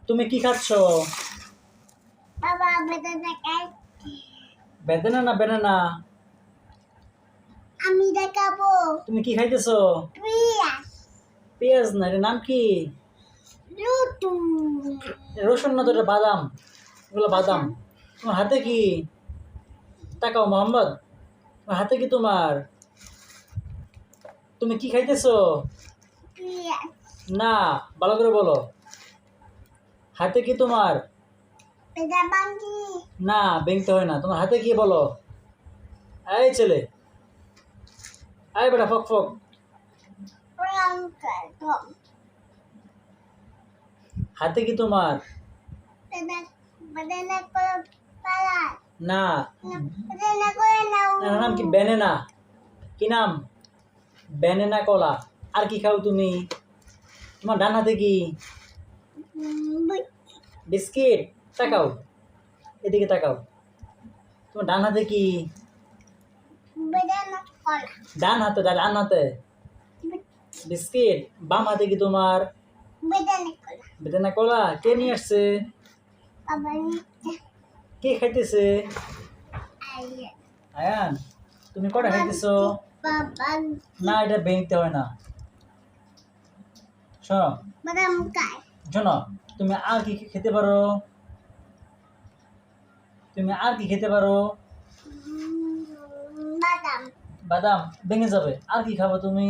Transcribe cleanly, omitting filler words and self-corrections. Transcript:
তুমি কি খাচ্ছ? বাবা বেদানা খাই। বেদানা না ব্যানানা? আমি দেখাবো। তুমি কি খাইতেছো? পিয়াস পেঁয়াজ না, এটার নাম কি? লুটু রসুন না তো, এটা বাদাম। এগুলো বাদাম। তোমার হাতে কি? তাকাও মোহাম্মদ, তোমার হাতে কি তোমার? তুমি কি খাইতেছো? পিয়াস না, ভালো করে বলো। হাতে কি তোমার? বেদা বাঙ্গি না, ভেঙতে হয় না। তোমার হাতে কি বলো? এই ছেলে, এই বেটা ফক ফক। রংকার কম হাতে কি তোমার? বেদা বেদানা করে পালা না, বেদানা করে নাও। এটার নাম কি? ব্যানানা। কি নাম? ব্যানানা কলা। আর কি খাও তুমি? তোমার ডান হাতে কি? বিস্কিট। তাকাও, এদিকে তাকাও। তোমার ডান হাতে কি? বেদানা কলা ডান হাতে বিস্কিট। বাম হাতে কি তোমার? বেদানা কলা বেদানা কলা। কে নিয়ে আসছে? বাবা নিচে কে খাইতেছে? আইয়ে আয়ান, তুমি কটা খাইতেছো? বাবা না, এটা ভেঙতে হয় না। শোনো বাদাম খাই। শোনো, তুমি আর কি কি খেতে পারো? তুমি আর কি খেতে পারো? বাদাম বাদাম ভেঙে যাবে। আর কি খাবো তুমি?